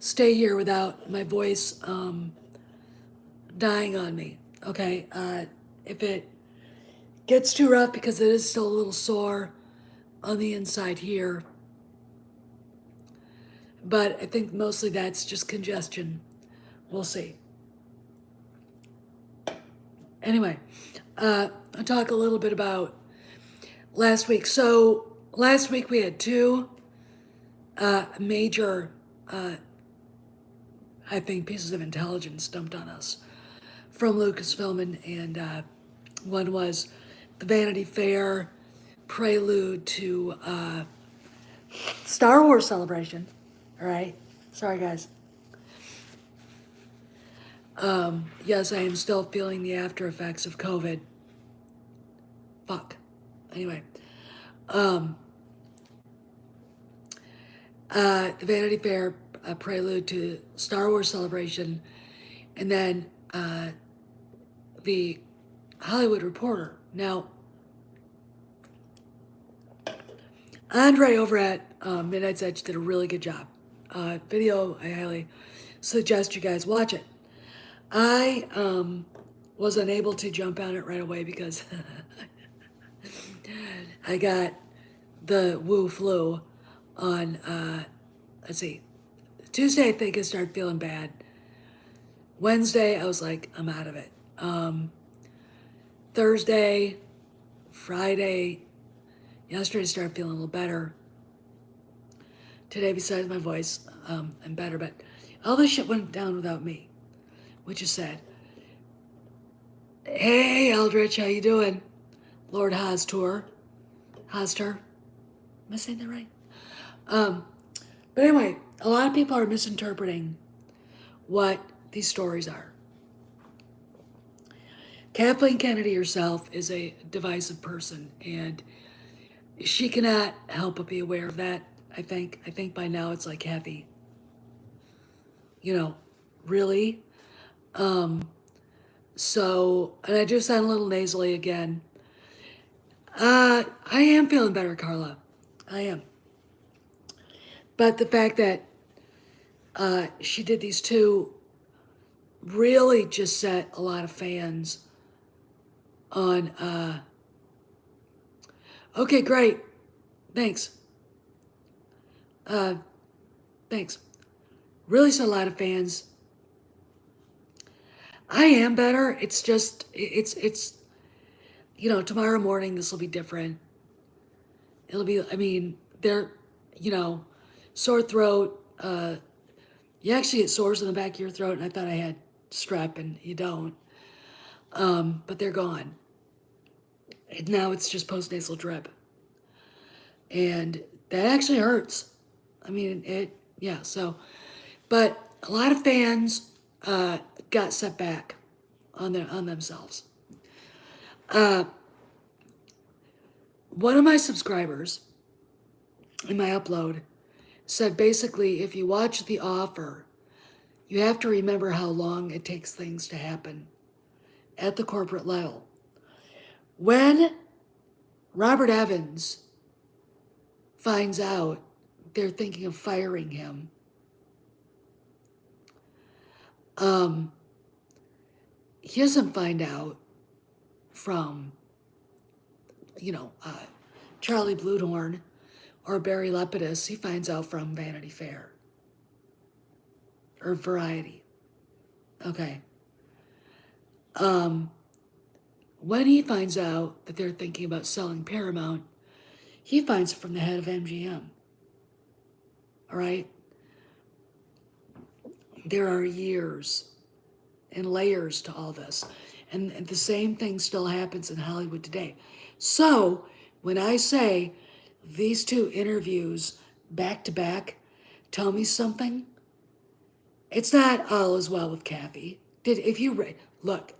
stay here without my voice dying on me. Okay, if it gets too rough because it is still a little sore on the inside here, but I think mostly that's just congestion. We'll see. Anyway, I'll talk a little bit about last week. So last week we had two major, I think, pieces of intelligence dumped on us from Lucasfilm, and one was the Vanity Fair prelude to Star Wars Celebration. All right, sorry guys. Yes, I am still feeling the after effects of COVID. Fuck. Anyway, the Vanity Fair prelude to Star Wars Celebration, and then the Hollywood Reporter. Now, Andre over at Midnight's Edge did a really good job. Video, I highly suggest you guys watch it. I was unable to jump on it right away because I got the Wu flu on, let's see, Tuesday I think I started feeling bad. Wednesday I was like, I'm out of it. Thursday, Friday, yesterday I started feeling a little better. Today, besides my voice, I'm better, but all this shit went down without me, which is sad. Hey, Eldritch, how you doing? Lord Hostor. Am I saying that right? But anyway, a lot of people are misinterpreting what these stories are. Kathleen Kennedy herself is a divisive person, and she cannot help but be aware of that. I think by now it's like, Kathy, really? So, and I do sound a little nasally again. I am feeling better, Carla. I am. But the fact that she did these two really just set a lot of fans on, okay, great. Thanks. Thanks. Really set a lot of fans. I am better. It's just, it's, tomorrow morning this will be different. It'll be, I mean, sore throat. You actually get sores in the back of your throat, and I thought I had strep, and you don't. But they're gone. And now it's just postnasal drip. And that actually hurts. I mean, so. But a lot of fans got set back on themselves. One of my subscribers in my upload said basically, if you watch The Offer, you have to remember how long it takes things to happen at the corporate level. When Robert Evans finds out they're thinking of firing him, he doesn't find out from, Charlie Bluthorn or Barry Lepidus. He finds out from Vanity Fair or Variety. Okay. When he finds out that they're thinking about selling Paramount, he finds it from the head of MGM. All right? There are years and layers to all this. And the same thing still happens in Hollywood today. So when I say these two interviews back to back tell me something, it's not all as well with Kathy. Look,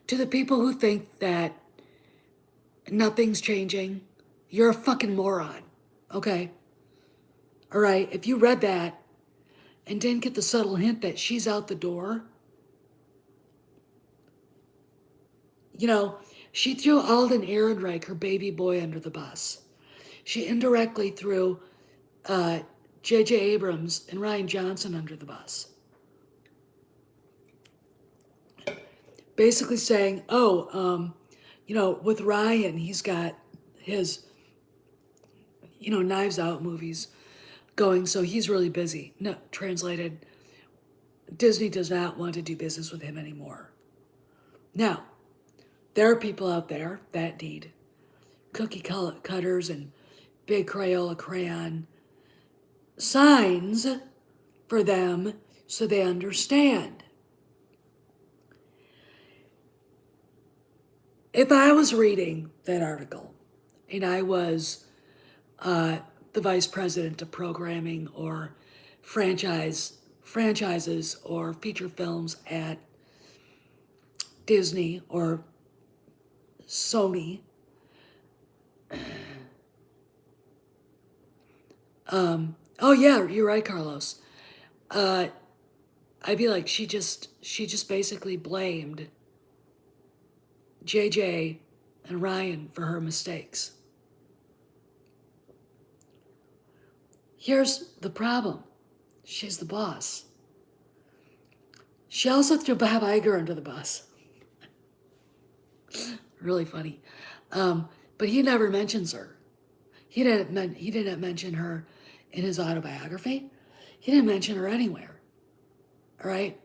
to the people who think that nothing's changing, you're a fucking moron, okay? All right, if you read that and didn't get the subtle hint that she's out the door, she threw Alden Ehrenreich, her baby boy, under the bus. She indirectly threw J.J. Abrams and Rian Johnson under the bus. Basically saying, with Ryan, he's got his, Knives Out movies going, so he's really busy. No, translated, Disney does not want to do business with him anymore. Now, there are people out there that need cookie cutters and big Crayola crayon signs for them so they understand. If I was reading that article and I was the vice president of programming or franchises or feature films at Disney or Sony, oh yeah, you're right, Carlos. I'd be like, she just basically blamed JJ and Ryan for her mistakes. Here's the problem. She's the boss. She also threw Bob Iger under the bus. Really funny. But he never mentions her. He didn't mention her in his autobiography. He didn't mention her anywhere. All right?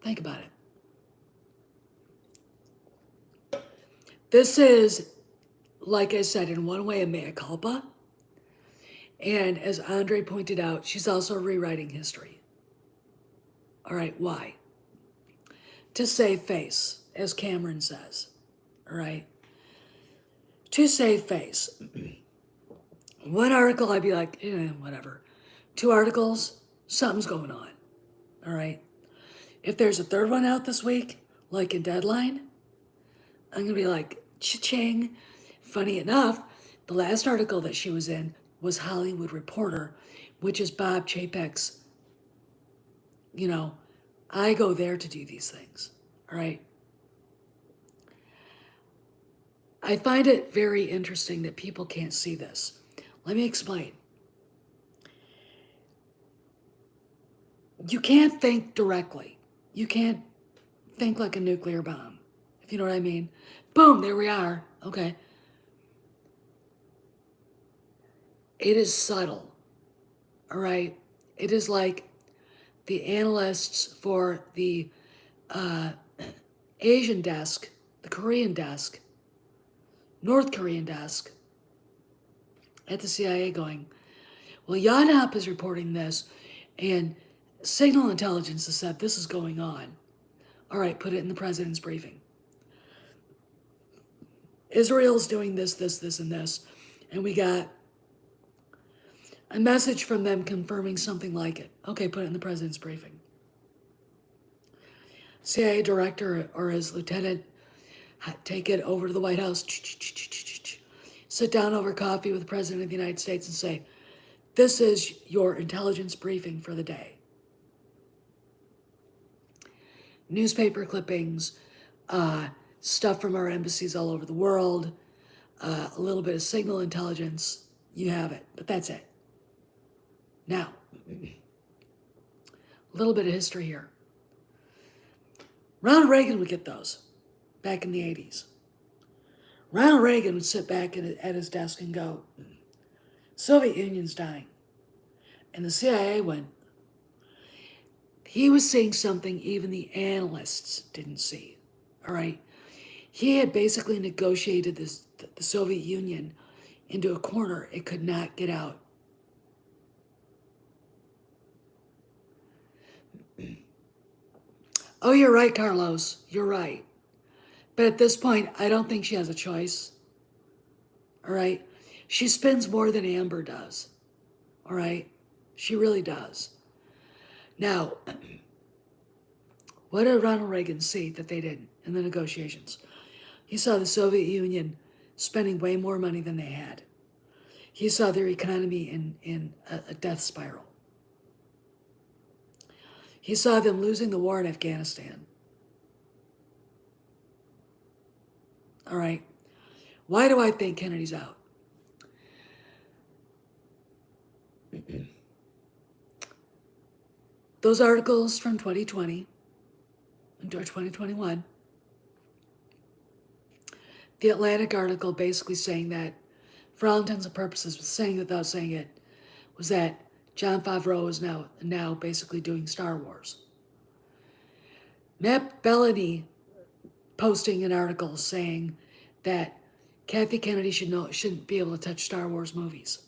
Think about it. This is, like I said, in one way a mea culpa. And as Andre pointed out, she's also rewriting history. All right, why? To save face, as Cameron says. All right? To save face. One article, I'd be like, whatever. 2 articles, something's going on. All right? If there's a third one out this week, like in Deadline, I'm going to be like, cha-ching. Funny enough, the last article that she was in was Hollywood Reporter, which is Bob Chapek's, I go there to do these things, all right? I find it very interesting that people can't see this. Let me explain. You can't think directly. You can't think like a nuclear bomb, if you know what I mean. Boom, there we are. Okay. It is subtle, all right? It is like the analysts for the Asian desk, the Korean desk, North Korean desk at the CIA going, well, Yonhap is reporting this, and signal intelligence has said this is going on. All right, put it in the president's briefing. Israel's doing this, and this, and we got a message from them confirming something like it. Okay, put it in the president's briefing. CIA director or his lieutenant take it over to the White House, sit down over coffee with the President of the United States and say, this is your intelligence briefing for the day. Newspaper clippings, stuff from our embassies all over the world, a little bit of signal intelligence, you have it, but that's it. Now, a little bit of history here. Ronald Reagan would get those back in the 80s. Ronald Reagan would sit back at his desk and go, Soviet Union's dying. And the CIA went, he was seeing something even the analysts didn't see, all right? He had basically negotiated the Soviet Union into a corner it could not get out. Oh, you're right, Carlos. You're right. But at this point, I don't think she has a choice. All right? She spends more than Amber does. All right? She really does. Now, what did Ronald Reagan see that they didn't in the negotiations? He saw the Soviet Union spending way more money than they had. He saw their economy in a death spiral. He saw them losing the war in Afghanistan. All right. Why do I think Kennedy's out? Those articles from 2020 or 2021, the Atlantic article basically saying that, for all intents and purposes, saying without saying it, was that Jon Favreau is now basically doing Star Wars. Matt Bellamy posting an article saying that Kathy Kennedy shouldn't be able to touch Star Wars movies.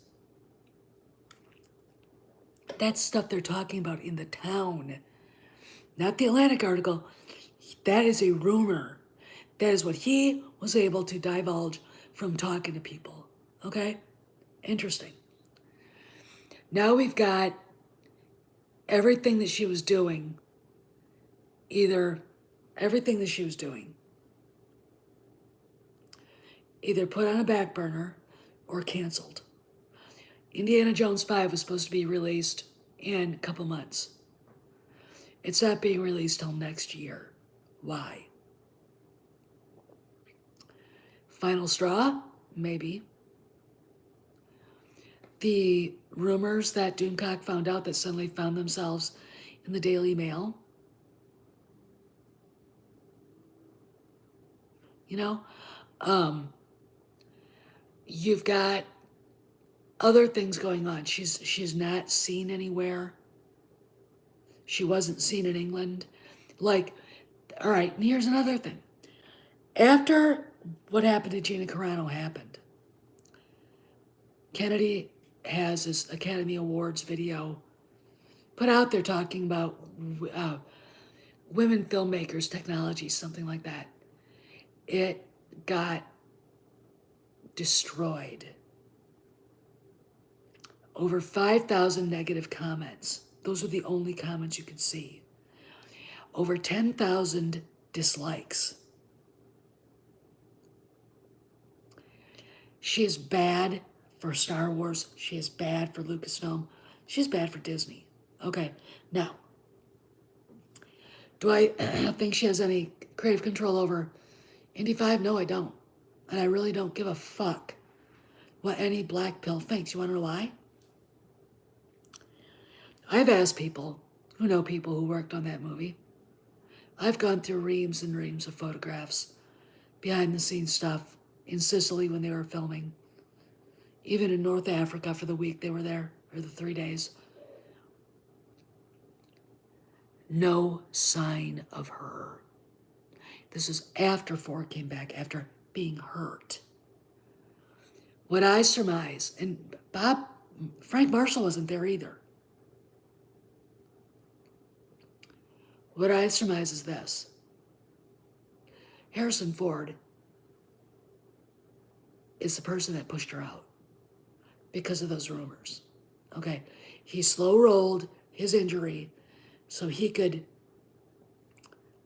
That's stuff they're talking about in the town. Not the Atlantic article. That is a rumor. That is what he was able to divulge from talking to people. Okay? Interesting. Now we've got everything that she was doing, either put on a back burner or canceled. Indiana Jones 5 was supposed to be released in a couple months. It's not being released till next year. Why? Final straw? Maybe. The rumors that Doomcock found out that suddenly found themselves in the Daily Mail. You know? You've got other things going on. She's not seen anywhere. She wasn't seen in England. Like, all right, and here's another thing. After what happened to Gina Carano happened, Kennedy has this Academy Awards video put out there talking about women filmmakers, technology, something like that. It got destroyed. Over 5,000 negative comments. Those were the only comments you could see. Over 10,000 dislikes. She is bad for Star Wars. She is bad for Lucasfilm. She's bad for Disney. Okay, now, do I think she has any creative control over Indy 5? No, I don't. And I really don't give a fuck what any black pill thinks. You want to know why? I've asked people who know people who worked on that movie. I've gone through reams and reams of photographs, behind the scenes stuff, in Sicily when they were filming, even in North Africa for the week they were there, or the 3 days. No sign of her. This is after Ford came back, after being hurt. What I surmise, and Frank Marshall wasn't there either. What I surmise is this. Harrison Ford is the person that pushed her out because of those rumors. Okay, he slow-rolled his injury so he could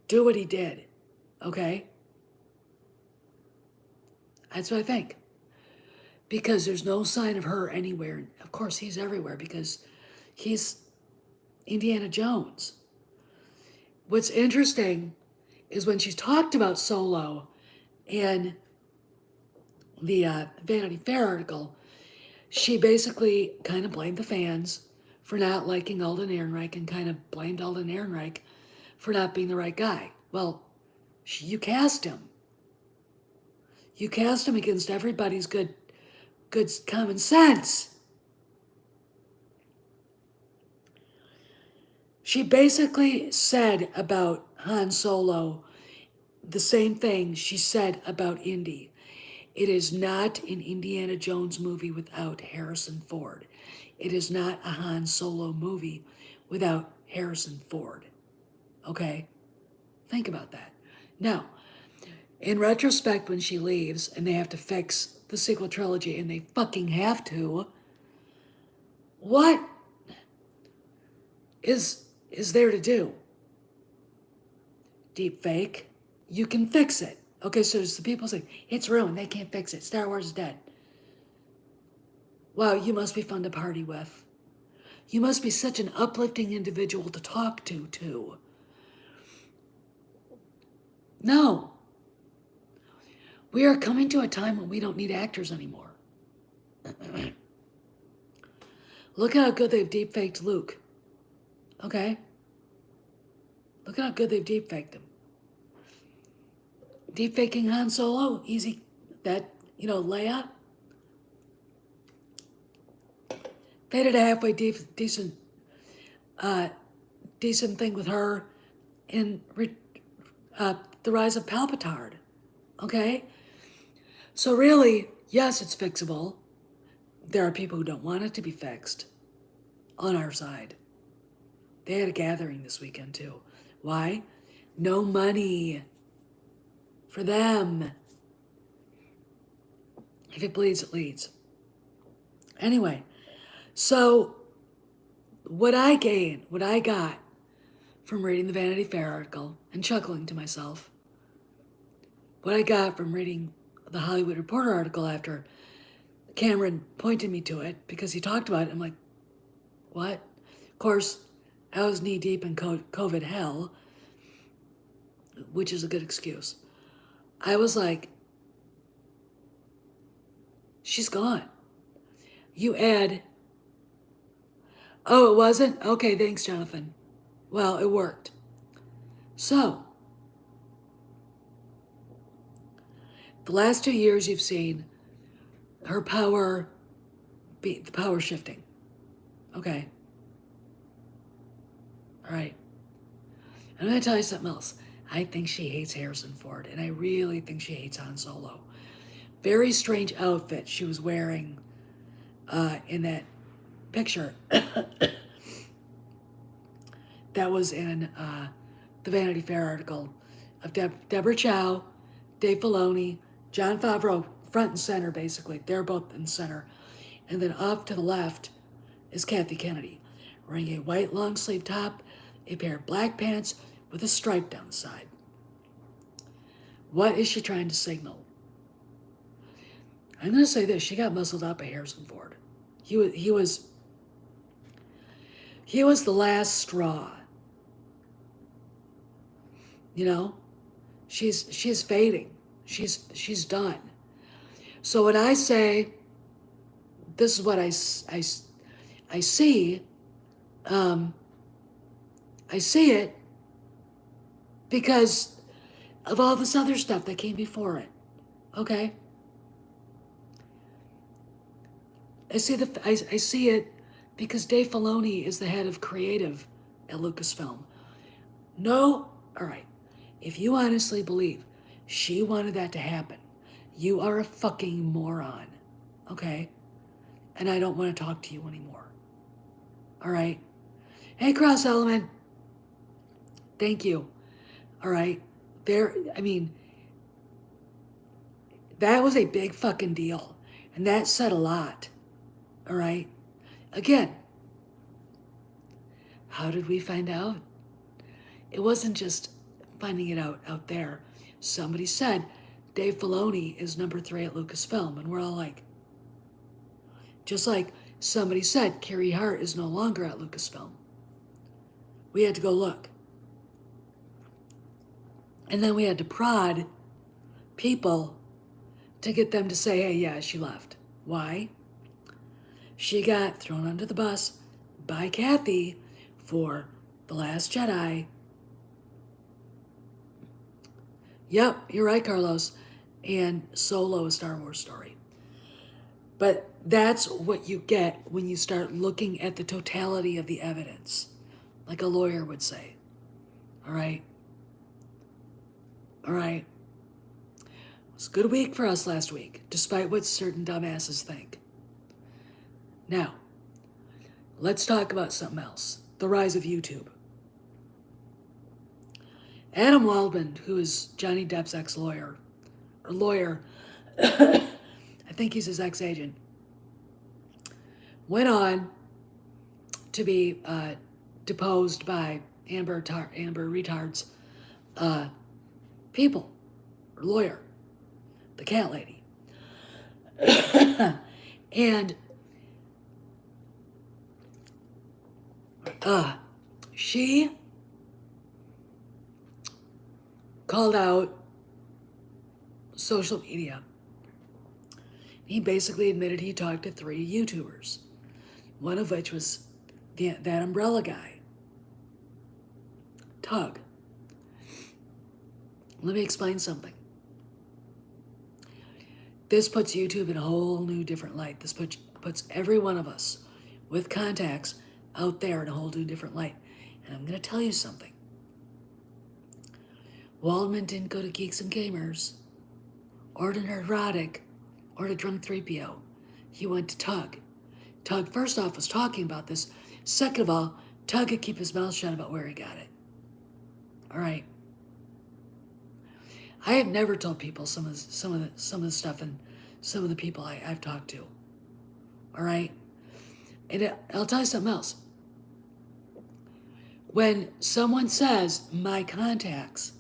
do what he did. Okay? That's what I think. Because there's no sign of her anywhere. Of course, he's everywhere because he's Indiana Jones. What's interesting is when she's talked about Solo in the Vanity Fair article, she basically kind of blamed the fans for not liking Alden Ehrenreich and kind of blamed Alden Ehrenreich for not being the right guy. Well, you cast him. You cast him against everybody's good common sense. She basically said about Han Solo the same thing she said about Indy. It is not an Indiana Jones movie without Harrison Ford. It is not a Han Solo movie without Harrison Ford. Okay? Think about that. Now, in retrospect, when she leaves and they have to fix the sequel trilogy, and they fucking have to, what is there to do? Deep fake? You can fix it. Okay, so there's the people saying, it's ruined, they can't fix it, Star Wars is dead. Wow, you must be fun to party with. You must be such an uplifting individual to talk to, too. No. We are coming to a time when we don't need actors anymore. Look how good they've deep-faked Luke. Okay? Look at how good they've deep-faked him. Deep-faking Han Solo, easy, that, layup. They did a halfway decent thing with her in The Rise of Palpatard, okay? So really, yes, it's fixable. There are people who don't want it to be fixed on our side. They had a gathering this weekend too. Why? No money for them. If it bleeds, it leads. Anyway, so what I got from reading the Vanity Fair article and chuckling to myself, what I got from reading the Hollywood Reporter article after Cameron pointed me to it because he talked about it, I'm like, what? Of course, I was knee deep in COVID hell, which is a good excuse. I was like, she's gone. You add, oh, it wasn't? Okay, thanks, Jonathan. Well, it worked. So, the last 2 years you've seen her power, the power shifting. Okay. All right. I'm going to tell you something else. I think she hates Harrison Ford, and I really think she hates Han Solo. Very strange outfit she was wearing in that picture that was in the Vanity Fair article of Deborah Chow, Dave Filoni, Jon Favreau, front and center, basically. They're both in center. And then off to the left is Kathy Kennedy, wearing a white long sleeve top, a pair of black pants with a stripe down the side. What is she trying to signal? I'm going to say this. She got muscled up by Harrison Ford. He was the last straw. She's fading. She's done. So when I say, this is what I see, I see it because of all this other stuff that came before it. Okay? I see it because Dave Filoni is the head of creative at Lucasfilm. No, all right. If you honestly believe she wanted that to happen, you are a fucking moron. Okay? And I don't want to talk to you anymore. All right? Hey, Cross Element. Thank you. All right? That was a big fucking deal. And that said a lot. All right? Again, how did we find out? It wasn't just finding it out there. Somebody said Dave Filoni is number 3 at Lucasfilm, and we're all like, just like somebody said Carrie Hart is no longer at Lucasfilm. We had to go look. And then we had to prod people to get them to say, hey, yeah, she left. Why? She got thrown under the bus by Kathy for The Last Jedi. Yep, you're right, Carlos. And Solo, A Star Wars Story. But that's what you get when you start looking at the totality of the evidence, like a lawyer would say. All right? All right? It was a good week for us last week, despite what certain dumbasses think. Now, let's talk about something else. The rise of YouTube. Adam Waldman, who is Johnny Depp's ex-lawyer, or lawyer, I think he's his ex-agent, went on to be deposed by Amber Retard's people, or lawyer, the cat lady. And she called out social media. He basically admitted he talked to 3 YouTubers, one of which was that umbrella guy, Tug. Let me explain something. This puts YouTube in a whole new different light. This puts every one of us with contacts out there in a whole new different light. And I'm going to tell you something. Waldman didn't go to Geeks and Gamers, or to Nerdrotic, or to Drunk 3PO. He went to Tug. Tug, first off, was talking about this. Second of all, Tug could keep his mouth shut about where he got it. All right. I have never told people some of the stuff and some of the people I've talked to. All right. And I'll tell you something else. When someone says my contacts,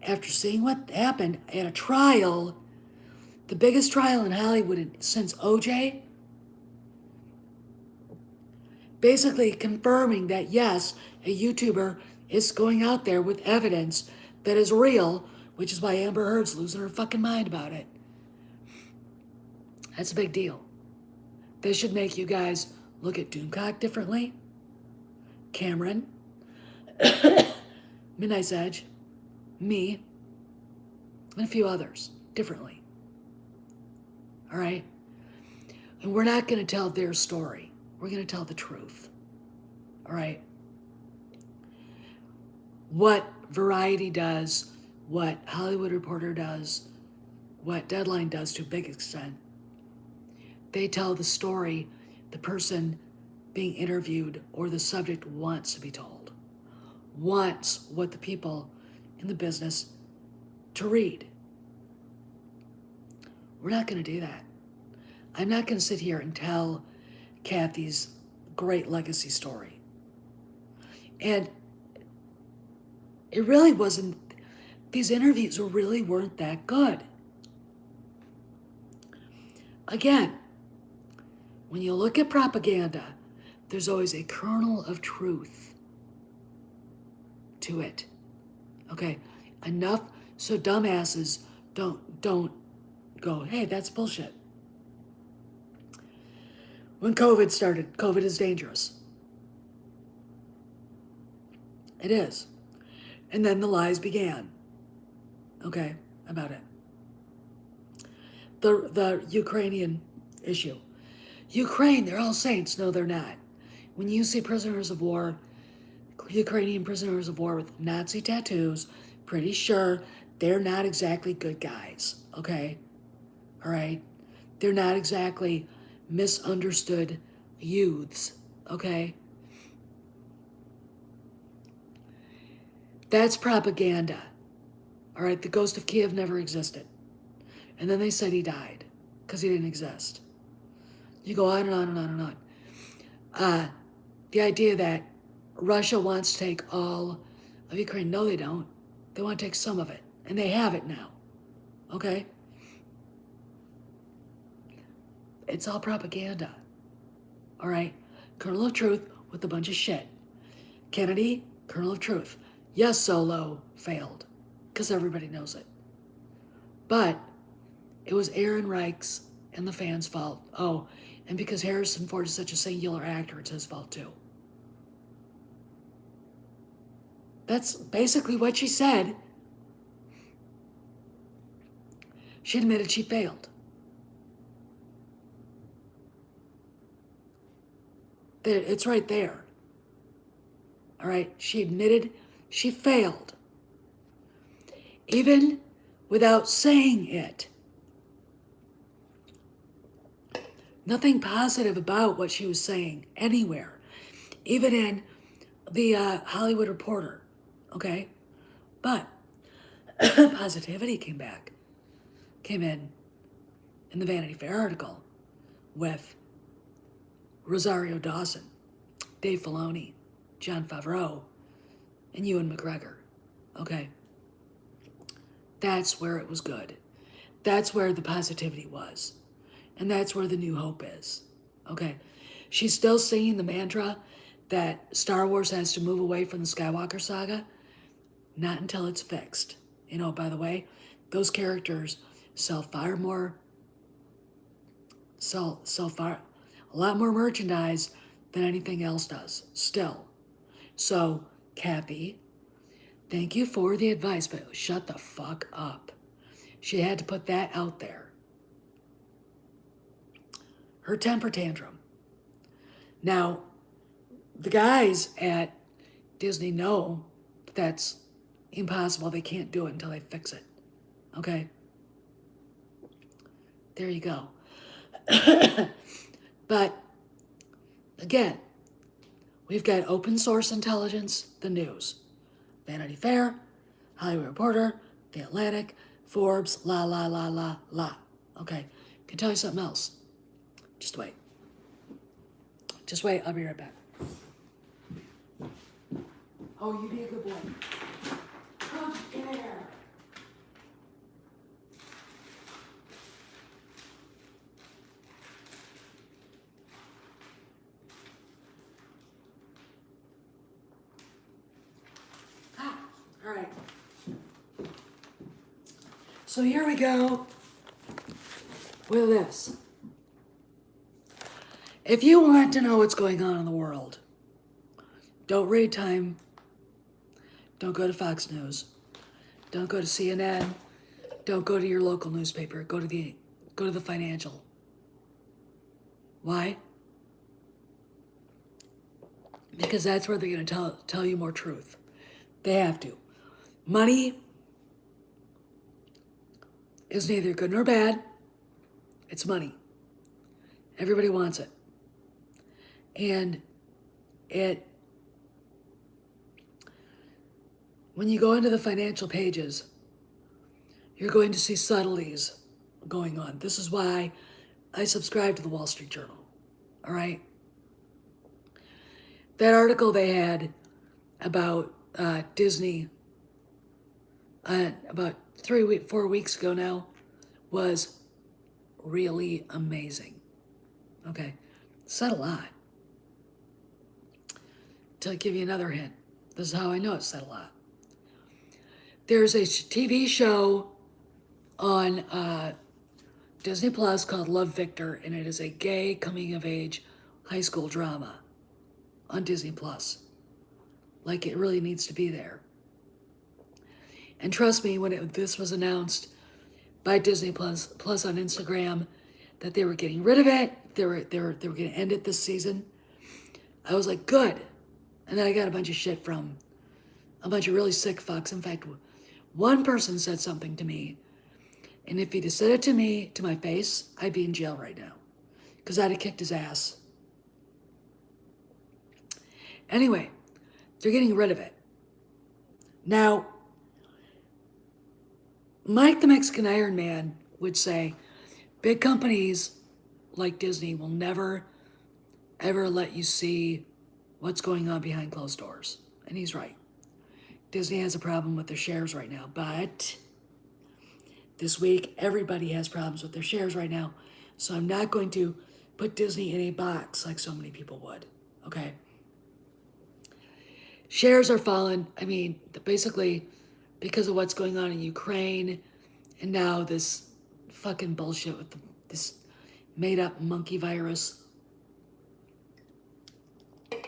after seeing what happened at a trial, the biggest trial in Hollywood since OJ, basically confirming that yes, a YouTuber is going out there with evidence that is real, which is why Amber Heard's losing her fucking mind about it. That's a big deal. This should make you guys look at Doomcock differently, Cameron, Midnight's Edge, me, and a few others differently. All right? And we're not going to tell their story. We're going to tell the truth. All right? What Variety does, what Hollywood Reporter does, what Deadline does to a big extent, they tell the story the person being interviewed or the subject wants to be told, wants what the people in the business to read. We're not going to do that. I'm not going to sit here and tell Kathy's great legacy story. And it really wasn't, these interviews really weren't that good. Again, when you look at propaganda, there's always a kernel of truth to it. Okay, enough so dumbasses don't go, hey, that's bullshit. When COVID started, COVID is dangerous. It is. And then the lies began. Okay, about it. The Ukrainian issue. Ukraine, they're all saints. No, they're not. When you see prisoners of war, Ukrainian prisoners of war with Nazi tattoos, pretty sure they're not exactly good guys, okay? All right? They're not exactly misunderstood youths, okay? That's propaganda, all right? The ghost of Kiev never existed. And then they said he died because he didn't exist. You go on and on and on and on. The idea that Russia wants to take all of Ukraine, no, they don't. They want to take some of it, and they have it now, okay? It's all propaganda, all right? Kernel of truth with a bunch of shit. Kennedy, kernel of truth. Yes, Solo failed, because everybody knows it. But it was Aaron Reich's and the fans' fault. Oh, and because Harrison Ford is such a singular actor, it's his fault too. That's basically what she said. She admitted she failed. It's right there. All right, she admitted she failed. Even without saying it. Nothing positive about what she was saying anywhere. Even in the Hollywood Reporter, okay? But positivity came in the Vanity Fair article with Rosario Dawson, Dave Filoni, Jon Favreau, and Ewan McGregor, okay? That's where it was good. That's where the positivity was. And that's where the new hope is, okay? She's still singing the mantra that Star Wars has to move away from the Skywalker saga. Not until it's fixed. You know, by the way, those characters sell a lot more merchandise than anything else does, still. So, Kathy, Thank you for the advice, but shut the fuck up. She had to put that out there. Her temper tantrum. Now, the guys at Disney know that's impossible. They can't do it until they fix it. Okay? There you go. But, again, we've got open source intelligence, the news. Vanity Fair, Hollywood Reporter, The Atlantic, Forbes, la la la la la. Okay, can tell you something else. Just wait. Just wait, I'll be right back. Oh, you be a good boy. Don't you dare. All right. So here we go with this. If you want to know what's going on in the world, don't read Time. Don't go to Fox News. Don't go to CNN. Don't go to your local newspaper. Go to the Financial. Why? Because that's where they're going to tell you more truth. They have to. Money is neither good nor bad. It's money. Everybody wants it. And when you go into the financial pages, you're going to see subtleties going on. This is why I subscribe to the Wall Street Journal. All right? That article they had about Disney about 4 weeks ago now was really amazing. Okay, said a lot. To give you another hint, this is how I know it said a lot. There's a TV show on Disney Plus called Love, Victor, and it is a gay coming-of-age high school drama on Disney Plus. Like, it really needs to be there. And trust me, when this was announced by Disney Plus on Instagram that they were getting rid of it, they were going to end it this season, I was like, good. And then I got a bunch of shit from a bunch of really sick fucks. In fact, one person said something to me, and if he'd have said it to me, to my face, I'd be in jail right now, because I'd have kicked his ass. Anyway, they're getting rid of it. Now, Mike the Mexican Iron Man would say, big companies like Disney will never, ever let you see what's going on behind closed doors. And he's right. Disney has a problem with their shares right now, but this week, everybody has problems with their shares right now. So I'm not going to put Disney in a box like so many people would, okay? Shares are falling, basically because of what's going on in Ukraine, and now this fucking bullshit with this made-up monkey virus,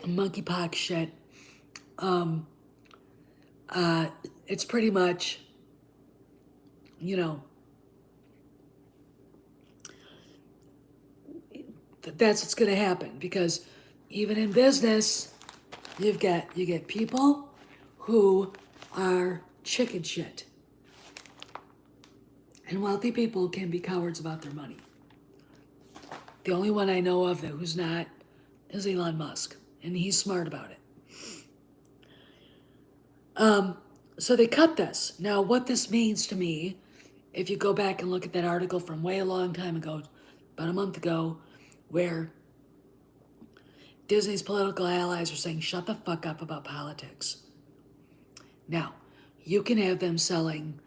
monkeypox shit. It's pretty much, that's what's going to happen, because even in business, you get people who are chicken shit. And wealthy people can be cowards about their money. The only one I know of who's not is Elon Musk, and he's smart about it. So they cut this. Now, what this means to me, if you go back and look at that article from way a long time ago, about a month ago, where Disney's political allies are saying, shut the fuck up about politics. Now, you can have them selling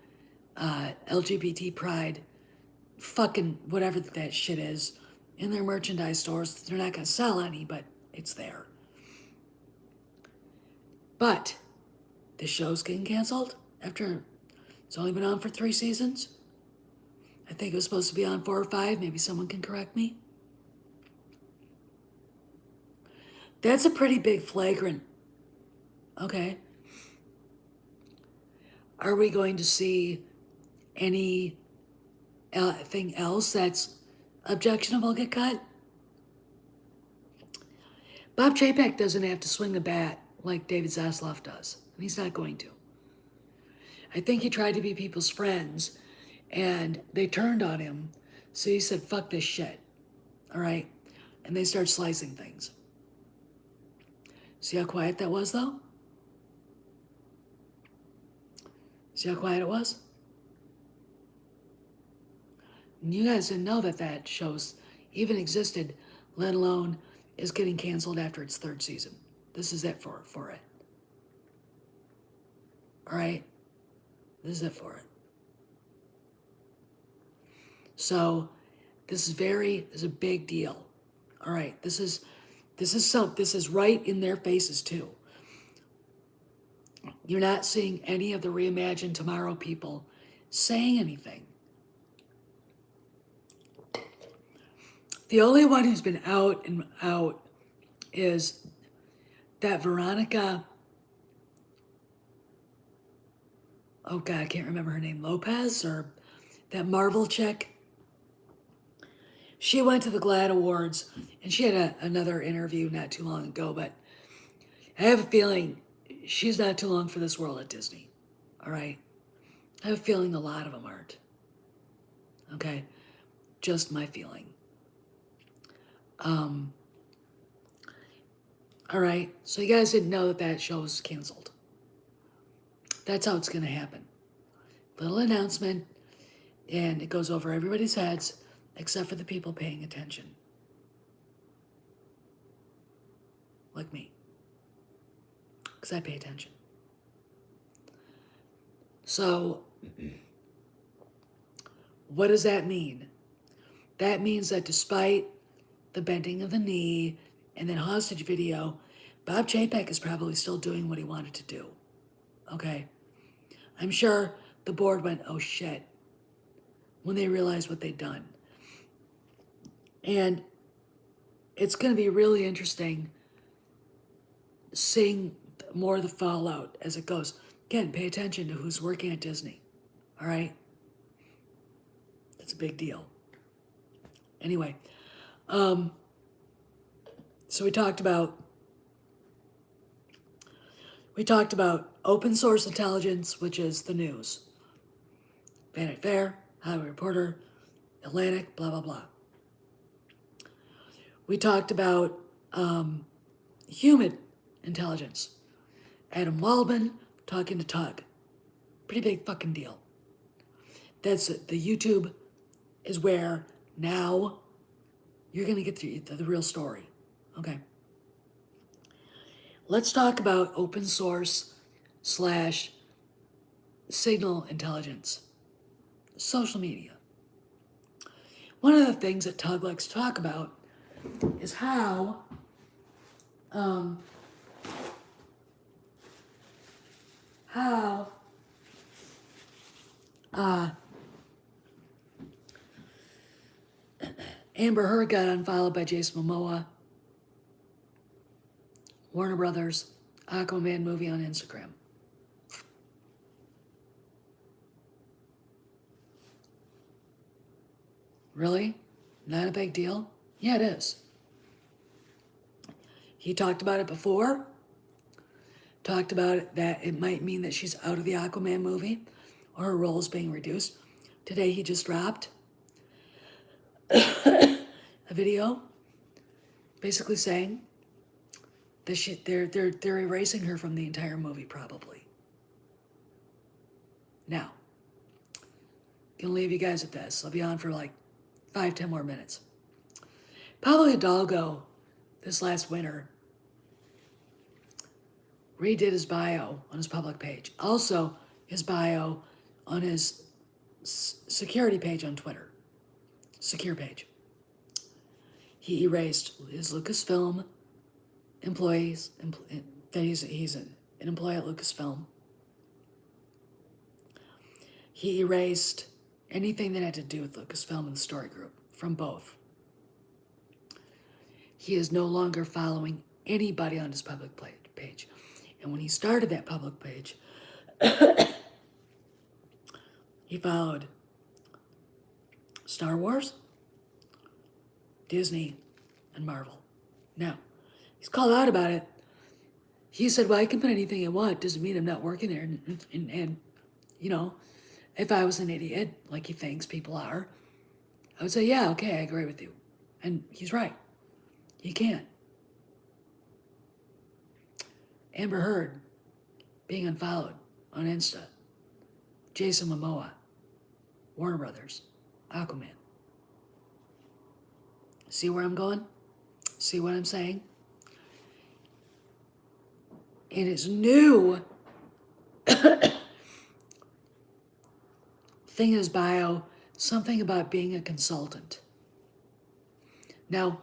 LGBT pride, fucking whatever that shit is, in their merchandise stores. They're not going to sell any, but it's there. But the show's getting canceled after it's only been on for 3 seasons. I think it was supposed to be on 4 or 5. Maybe someone can correct me. That's a pretty big flagrant. Okay. Are we going to see anything else that's objectionable get cut? Bob Chapek doesn't have to swing the bat like David Zaslav does, and he's not going to. I think he tried to be people's friends, and they turned on him, so he said, fuck this shit, all right? And they start slicing things. See how quiet that was, though? See how quiet it was? And you guys didn't know that that show even existed, let alone is getting canceled after its third season. This is it for it. All right? This is it for it. So this is a big deal. All right, this is right in their faces too. You're not seeing any of the Reimagine Tomorrow people saying anything. The only one who's been out and out is that Veronica, oh God, I can't remember her name, Lopez, or that Marvel chick. She went to the GLAAD Awards, and she had another interview not too long ago, but I have a feeling she's not too long for this world at Disney, all right? I have a feeling a lot of them aren't, okay? Just my feeling. All right, so you guys didn't know that that show was canceled. That's how it's gonna happen. Little announcement, and it goes over everybody's heads except for the people paying attention. Like me. Because I pay attention. So, what does that mean? That means that despite the bending of the knee and then hostage video, Bob Chapek is probably still doing what he wanted to do. Okay? I'm sure the board went, oh shit, when they realized what they'd done. And it's going to be really interesting seeing more of the fallout as it goes. Again, pay attention to who's working at Disney. All right? That's a big deal. Anyway, so we talked about open source intelligence, which is the news. Vanity Fair, Hollywood Reporter, Atlantic, blah, blah, blah. We talked about human intelligence. Adam Waldman talking to Tug. Pretty big fucking deal. That's it. The YouTube is where now you're going to get the real story. Okay. Let's talk about open source / signal intelligence. Social media. One of the things that Tug likes to talk about is how Amber Heard got unfollowed by Jason Momoa, Warner Brothers, Aquaman movie on Instagram. Really? Not a big deal? Yeah, it is. He talked about it before. Talked about it that it might mean that she's out of the Aquaman movie or her role is being reduced. Today he just dropped a video basically saying that they're erasing her from the entire movie probably. Now, gonna leave you guys with this. I'll be on for like 5-10 more minutes. Pablo Hidalgo this last winter redid his bio on his public page. Also, his bio on his security page on Twitter. Secure page. He erased his Lucasfilm employees, that he's an employee at Lucasfilm. He erased anything that had to do with Lucasfilm and the Story Group from both. He is no longer following anybody on his public page. And when he started that public page, He followed Star Wars, Disney, and Marvel. Now, he's called out about it. He said, well, I can put anything I want. Doesn't mean I'm not working there. And you know, if I was an idiot, like he thinks people are, I would say, yeah, okay, I agree with you. And he's right. He can't. Amber Heard being unfollowed on Insta. Jason Momoa, Warner Brothers, Aquaman. See where I'm going? See what I'm saying? In his new thing in his bio, something about being a consultant. Now,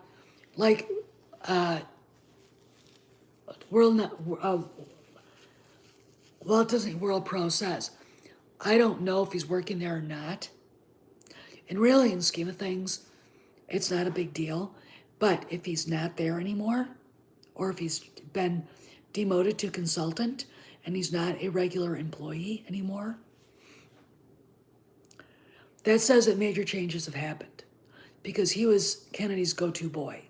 like Walt Disney World Pro says, I don't know if he's working there or not. And really, in the scheme of things, it's not a big deal. But if he's not there anymore, or if he's been demoted to consultant and he's not a regular employee anymore, that says that major changes have happened, because he was Kennedy's go-to boy.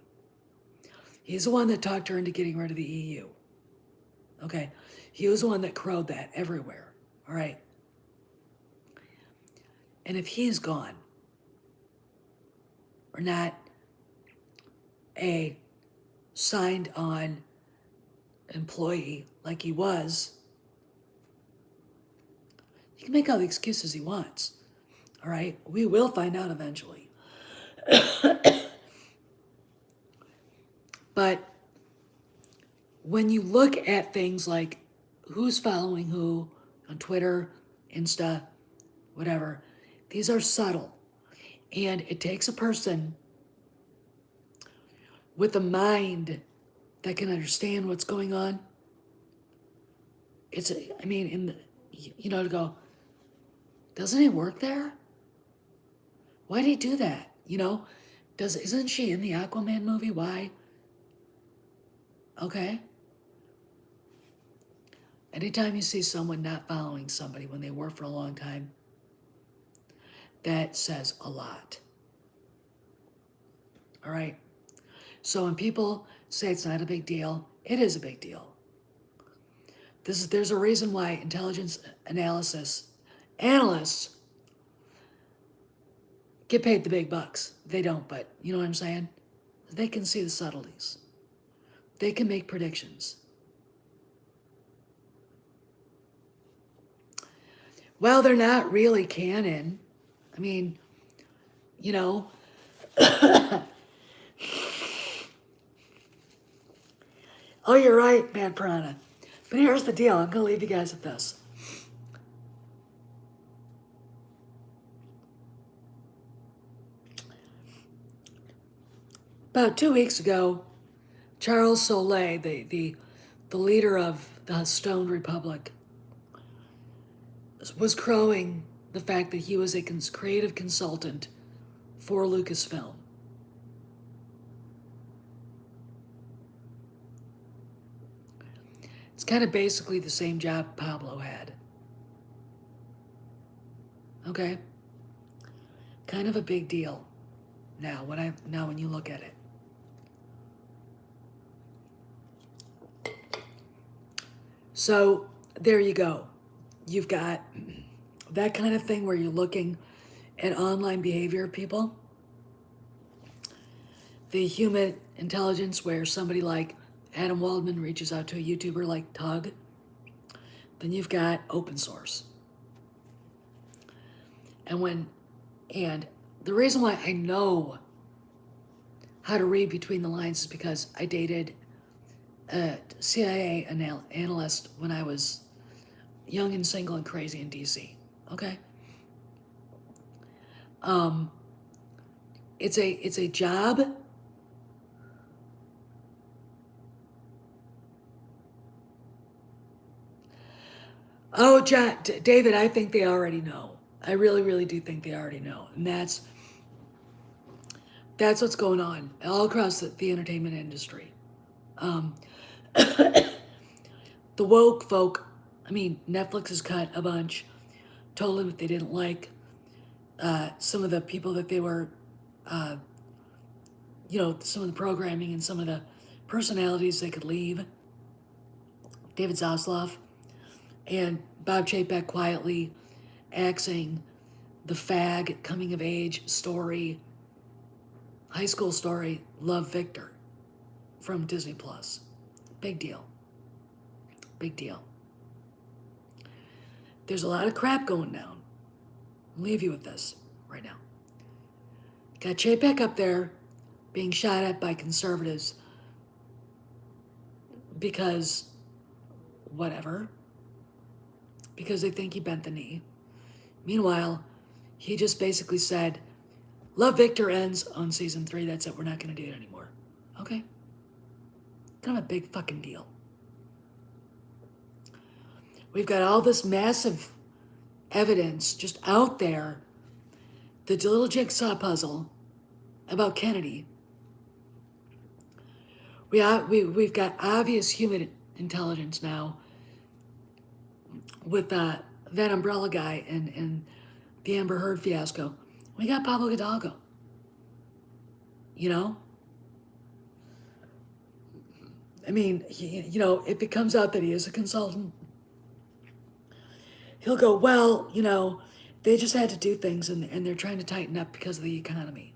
He's the one that talked her into getting rid of the EU. Okay, he was the one that crowed that everywhere. All right. And if he's gone, or not a signed on employee like he was, he can make all the excuses he wants. All right, we will find out eventually. But when you look at things like who's following who on Twitter, Insta, whatever, these are subtle. And it takes a person with a mind that can understand what's going on. To go, doesn't he work there? Why did he do that? Isn't she in the Aquaman movie? Why? Okay. Anytime you see someone not following somebody when they were for a long time, that says a lot. All right. So when people say it's not a big deal, it is a big deal. There's a reason why intelligence analysts get paid the big bucks. They don't, but you know what I'm saying? They can see the subtleties. They can make predictions. Well, they're not really canon. I mean, oh, you're right, Bad Piranha. But here's the deal. I'm going to leave you guys with this. About 2 weeks ago, Charles Soule, the leader of the Stoned Republic, was crowing the fact that he was a creative consultant for Lucasfilm. It's kind of basically the same job Pablo had. Okay? Kind of a big deal now when you look at it. So there you go. You've got that kind of thing where you're looking at online behavior of people. The human intelligence where somebody like Adam Waldman reaches out to a YouTuber like Tug. Then you've got open source. And the reason why I know how to read between the lines is because I dated a CIA analyst when I was young and single and crazy in DC. Okay? It's a job. Oh, David, I think they already know. I really, really do think they already know. And that's what's going on all across the entertainment industry. The woke folk, Netflix has cut a bunch. told them if they didn't like some of the people that they were, some of the programming and some of the personalities, they could leave. David Zaslav and Bob Chapek quietly axing the fag coming of age story, high school story, Love Victor from Disney Plus. Big deal. Big deal. There's a lot of crap going down. I'll leave you with this right now. Got Chapek up there being shot at by conservatives because whatever, because they think he bent the knee. Meanwhile, he just basically said, Love Victor ends on season 3. That's it. We're not going to do it anymore. Okay. Kind of a big fucking deal. We've got all this massive evidence just out there. The little jigsaw puzzle about Kennedy. We've got obvious human intelligence now with that umbrella guy and the Amber Heard fiasco. We got Pablo Hidalgo. You know? I mean, if it comes out that he is a consultant, he'll go, well, they just had to do things and they're trying to tighten up because of the economy.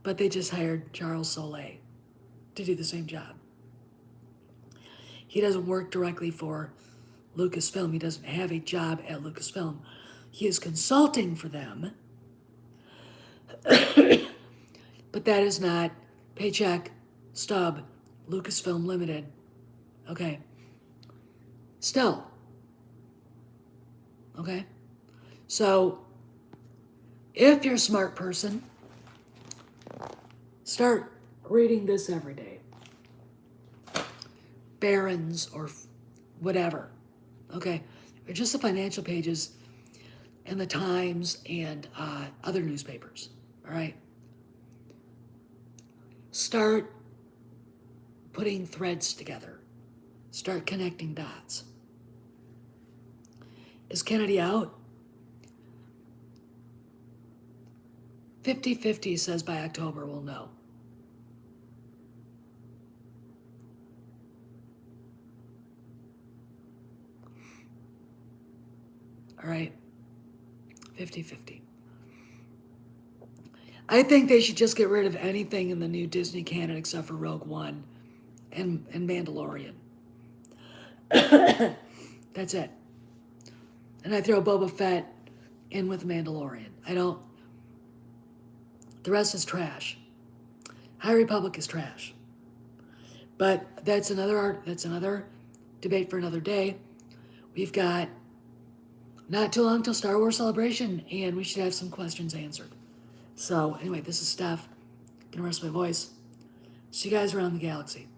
But they just hired Charles Soule to do the same job. He doesn't work directly for Lucasfilm. He doesn't have a job at Lucasfilm. He is consulting for them. But that is not paycheck, stub, Lucasfilm Limited. Okay. Still. Okay. So, if you're a smart person, start reading this every day. Barron's or whatever. Okay. Or just the financial pages and the Times and other newspapers. All right. Start putting threads together. Start connecting dots. Is Kennedy out? 50-50 says by October we'll know. All right. 50-50. I think they should just get rid of anything in the new Disney canon except for Rogue One and Mandalorian. That's it. And I throw Boba Fett in with Mandalorian. The rest is trash. High Republic is trash. But that's another debate for another day. We've got not too long till Star Wars Celebration, and we should have some questions answered. So anyway, this is Steph. Gonna rest my voice. See you guys around the galaxy.